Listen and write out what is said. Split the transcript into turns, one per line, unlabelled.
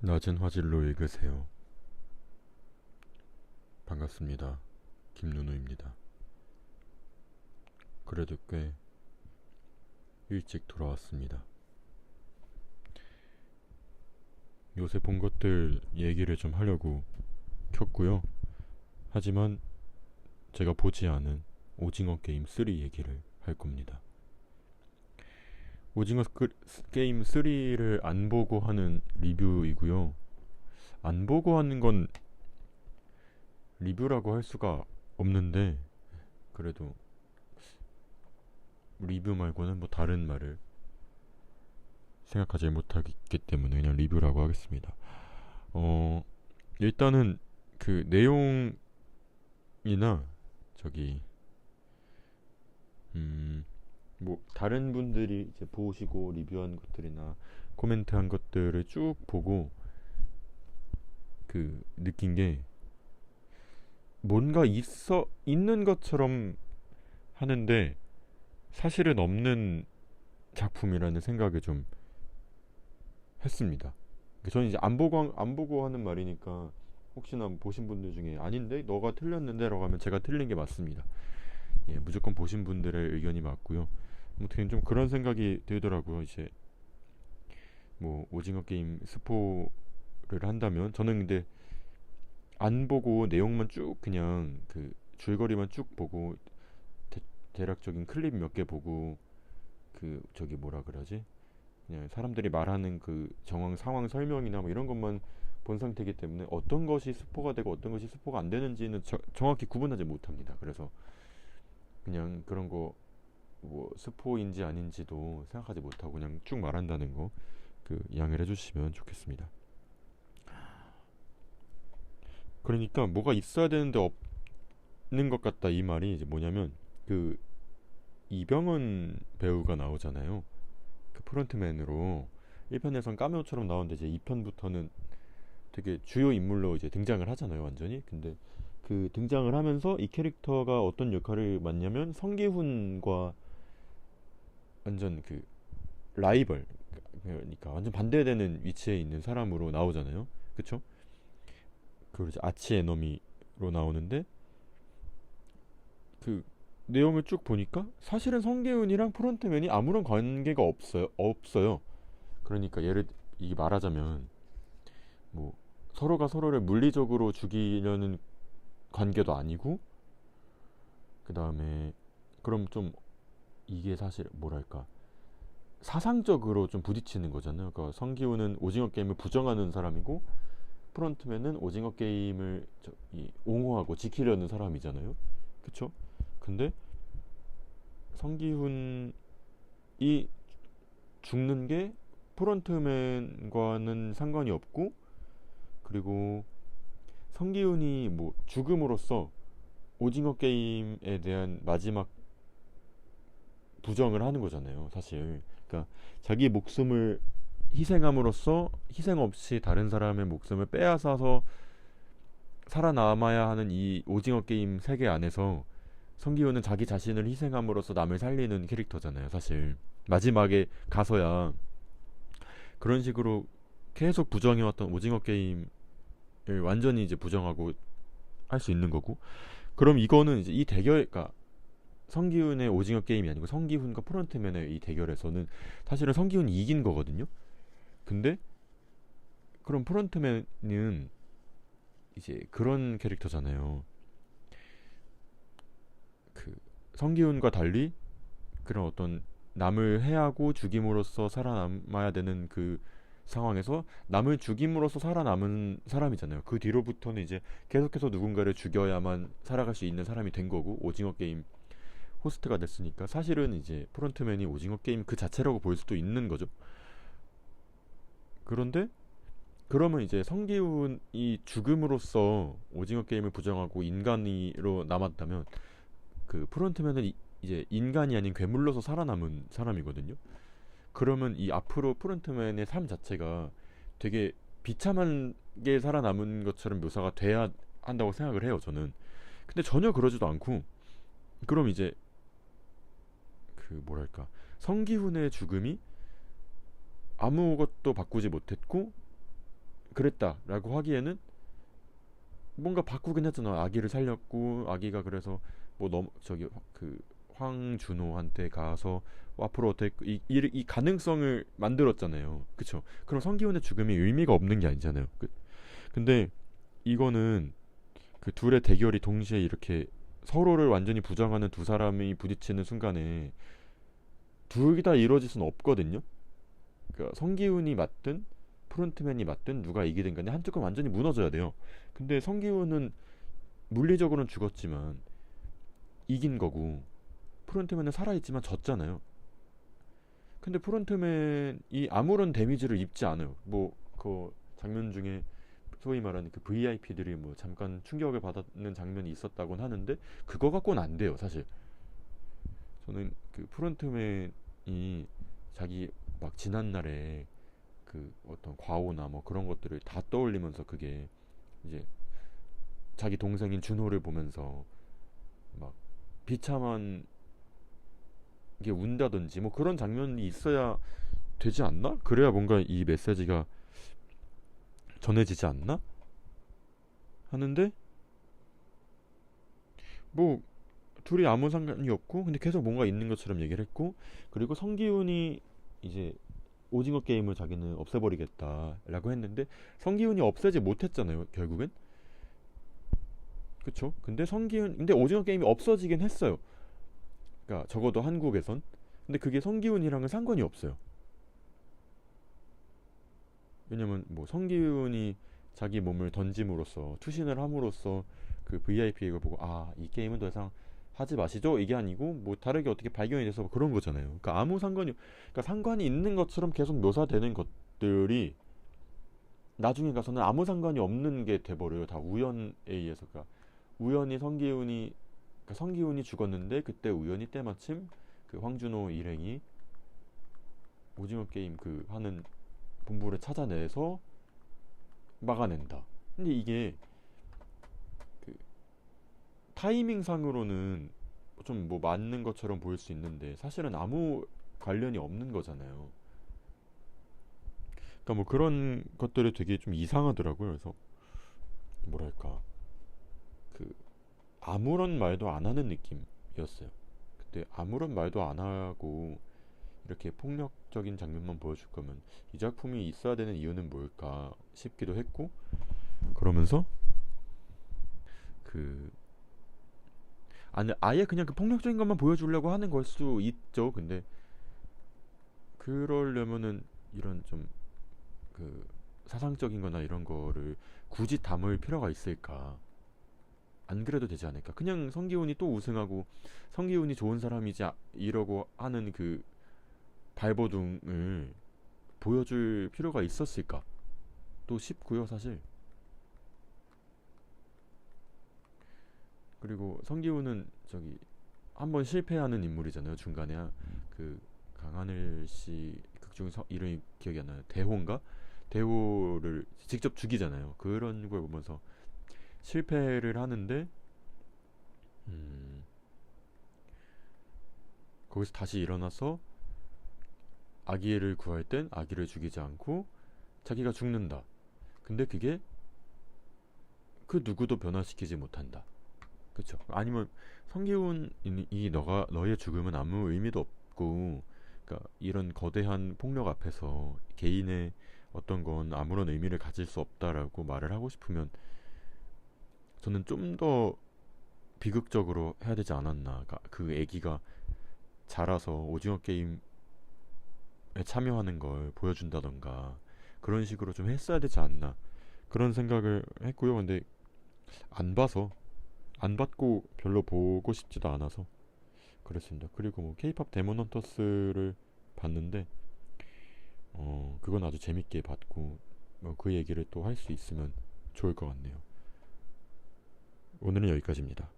낮은 화질로 읽으세요. 반갑습니다. 김누누입니다. 그래도 꽤 일찍 돌아왔습니다. 요새 본 것들 얘기를 좀 하려고 켰고요. 하지만 제가 보지 않은 오징어 게임 3 얘기를 할 겁니다. 오징어 게임 3를 안 보고 하는 리뷰이고요. 안 보고 하는 건 리뷰라고 할 수가 없는데, 그래도 리뷰 말고는 뭐 다른 말을 생각하지 못하기 때문에 그냥 리뷰라고 하겠습니다. 일단은 그 내용이나 저기 뭐 다른 분들이 이제 보시고 리뷰한 것들이나 코멘트한 것들을 쭉 보고 그 느낀 게, 뭔가 있는 것처럼 하는데 사실은 없는 작품이라는 생각을 좀 했습니다. 저는 이제 안 보고 하는 말이니까 혹시나 보신 분들 중에 아닌데 너가 틀렸는데라고 하면 제가 틀린 게 맞습니다. 예, 무조건 보신 분들의 의견이 맞고요. 아무튼 좀 그런 생각이 들더라고요. 이제 뭐 오징어 게임 스포를 한다면, 저는 근데 안 보고 내용만 쭉 그냥 그 줄거리만 쭉 보고 대략적인 클립 몇 개 보고 그 저기 뭐라 그러지? 그냥 사람들이 말하는 그 정황 상황 설명이나 뭐 이런 것만 본 상태이기 때문에 어떤 것이 스포가 되고 어떤 것이 스포가 안 되는지는 정확히 구분하지 못합니다. 그래서 그냥 그런 거 뭐 스포인지 아닌지도 생각하지 못하고 그냥 쭉 말한다는 거 그 양해를 해주시면 좋겠습니다. 그러니까 뭐가 있어야 되는데 없는 것 같다, 이 말이 이제 뭐냐면, 그 이병헌 배우가 나오잖아요. 그 프론트맨으로 1편에선 까메오처럼 나오는데 이제 2편부터는 되게 주요 인물로 이제 등장을 하잖아요, 완전히. 근데 그 등장을 하면서 이 캐릭터가 어떤 역할을 맡냐면 성기훈과 완전 그 라이벌, 그러니까 완전 반대되는 위치에 있는 사람으로 나오잖아요. 그쵸? 그리고 이제 아치 에너미로 나오는데, 그 내용을 쭉 보니까 사실은 성기훈이랑 프론트맨이 아무런 관계가 없어요. 그러니까 예를 이게 말하자면 뭐 서로가 서로를 물리적으로 죽이려는 관계도 아니고, 그 다음에 그럼 좀 이게 사실 뭐랄까 사상적으로 좀 부딪히는 거잖아요. 그러니까 성기훈은 오징어 게임을 부정하는 사람이고 프론트맨은 오징어 게임을 옹호하고 지키려는 사람이잖아요. 그쵸? 근데 성기훈이 죽는 게 프론트맨과는 상관이 없고, 그리고 성기훈이 뭐 죽음으로써 오징어 게임에 대한 마지막 부정을 하는 거잖아요, 사실. 그러니까 자기 목숨을 희생함으로써 희생 없이 다른 사람의 목숨을 빼앗아서 살아남아야 하는 이 오징어 게임 세계 안에서 성기훈은 자기 자신을 희생함으로써 남을 살리는 캐릭터잖아요, 사실. 마지막에 가서야 그런 식으로 계속 부정해왔던 오징어 게임을 완전히 이제 부정하고 할 수 있는 거고. 그럼 이거는 이제 이 대결, 그러니까 성기훈의 오징어 게임이 아니고 성기훈과 프론트맨의 이 대결에서는 사실은 성기훈이 이긴 거거든요. 근데 그럼 프론트맨은 이제 그런 캐릭터잖아요. 그 성기훈과 달리 그런 어떤 남을 해하고 죽임으로써 살아남아야 되는 그 상황에서 남을 죽임으로써 살아남은 사람이잖아요. 그 뒤로부터는 이제 계속해서 누군가를 죽여야만 살아갈 수 있는 사람이 된 거고, 오징어 게임 호스트가 됐으니까 사실은 이제 프론트맨이 오징어 게임 그 자체라고 볼 수도 있는 거죠. 그런데 그러면 이제 성기훈이 죽음으로써 오징어 게임을 부정하고 인간으로 남았다면, 그 프론트맨은 이제 인간이 아닌 괴물로서 살아남은 사람이거든요. 그러면 이 앞으로 프론트맨의 삶 자체가 되게 비참하게 살아남은 것처럼 묘사가 돼야 한다고 생각을 해요, 저는. 근데 전혀 그러지도 않고, 그럼 이제 그 뭐랄까 성기훈의 죽음이 아무것도 바꾸지 못했고 그랬다라고 하기에는 뭔가 바꾸긴 했잖아. 아기를 살렸고 아기가 그래서 뭐 저기 그 황준호한테 가서 앞으로 어떻게 이 가능성을 만들었잖아요. 그쵸? 그럼 성기훈의 죽음이 의미가 없는 게 아니잖아요. 근데 이거는 그 둘의 대결이 동시에 이렇게 서로를 완전히 부정하는 두 사람이 부딪히는 순간에 둘 다 이루어질 수는 없거든요. 그러니까 성기훈이 맞든 프론트맨이 맞든 누가 이기든 간에 한쪽은 완전히 무너져야 돼요. 근데 성기훈은 물리적으로는 죽었지만 이긴 거고 프론트맨은 살아있지만 졌잖아요. 근데 프론트맨이 아무런 데미지를 입지 않아요. 뭐 그 장면 중에 소위 말하는 그 VIP들이 뭐 잠깐 충격을 받는 장면이 있었다곤 하는데 그거 갖고는 안 돼요, 사실. 저는 그 프론트맨이 자기 막 지난날에 그 어떤 과오나 뭐 그런 것들을 다 떠올리면서 그게 이제 자기 동생인 준호를 보면서 막 비참한 게 운다든지 뭐 그런 장면이 있어야 되지 않나? 그래야 뭔가 이 메시지가 전해지지 않나? 하는데 뭐 둘이 아무 상관이 없고 근데 계속 뭔가 있는 것처럼 얘기를 했고 그리고 성기훈이 이제 오징어 게임을 자기는 없애버리겠다라고 했는데 성기훈이 없애지 못했잖아요 결국엔. 그쵸? 근데 오징어 게임이 없어지긴 했어요. 그러니까 적어도 한국에선. 근데 그게 성기훈이랑은 상관이 없어요. 왜냐면 뭐 성기훈이 자기 몸을 던짐으로써 투신을 함으로써 그 VIP가 보고 아 이 게임은 더 이상 하지 마시죠 이게 아니고 뭐 다르게 어떻게 발견이 돼서 그런 거잖아요. 그러니까 아무 상관이 그러니까 상관이 있는 것처럼 계속 묘사되는 것들이 나중에 가서는 아무 상관이 없는 게 돼버려요. 다 우연에 의해서. 그러니까 우연히 성기훈이 죽었는데 그때 우연히 때마침 그 황준호 일행이 오징어 게임 그 하는 본부를 찾아내서 막아낸다. 근데 이게 그 타이밍상으로는 좀 뭐 맞는 것처럼 보일 수 있는데 사실은 아무 관련이 없는 거잖아요. 그러니까 뭐 그런 것들이 되게 좀 이상하더라고요. 그래서 뭐랄까 그 아무런 말도 안 하는 느낌이었어요. 그때 아무런 말도 안 하고 이렇게 폭력적인 장면만 보여줄 거면 이 작품이 있어야 되는 이유는 뭘까 싶기도 했고 그러면서 그 아예 그냥 그 폭력적인 것만 보여주려고 하는 걸 수도 있죠. 근데 그러려면은 이런 좀 그 사상적인 거나 이런 거를 굳이 담을 필요가 있을까? 안 그래도 되지 않을까? 그냥 성기훈이 또 우승하고 성기훈이 좋은 사람이지 이러고 하는 그 발버둥을 보여줄 필요가 있었을까? 또 싶고요, 사실. 그리고 성기훈은 저기 한번 실패하는 인물이잖아요. 중간에 그 강하늘 씨 극중 이름이 기억이 안 나요. 대호인가? 대호를 직접 죽이잖아요. 그런 걸 보면서 실패를 하는데 음, 거기서 다시 일어나서 아기를 구할 땐 아기를 죽이지 않고 자기가 죽는다. 근데 그게 그 누구도 변화시키지 못한다. 그쵸? 아니면 성기훈이 너가 너의 죽음은 아무 의미도 없고, 그러니까 이런 거대한 폭력 앞에서 개인의 어떤 건 아무런 의미를 가질 수 없다라고 말을 하고 싶으면 저는 좀 더 비극적으로 해야 되지 않았나. 그러니까 그 애기가 자라서 오징어 게임에 참여하는 걸 보여준다던가 그런 식으로 좀 했어야 되지 않나. 그런 생각을 했고요. 근데 안 봐서 안 받고 별로 보고 싶지도 않아서 그랬습니다. 그리고 뭐 K-pop 데몬 헌터스를 봤는데 그건 아주 재밌게 봤고 그 얘기를 또 할 수 있으면 좋을 것 같네요. 오늘은 여기까지입니다.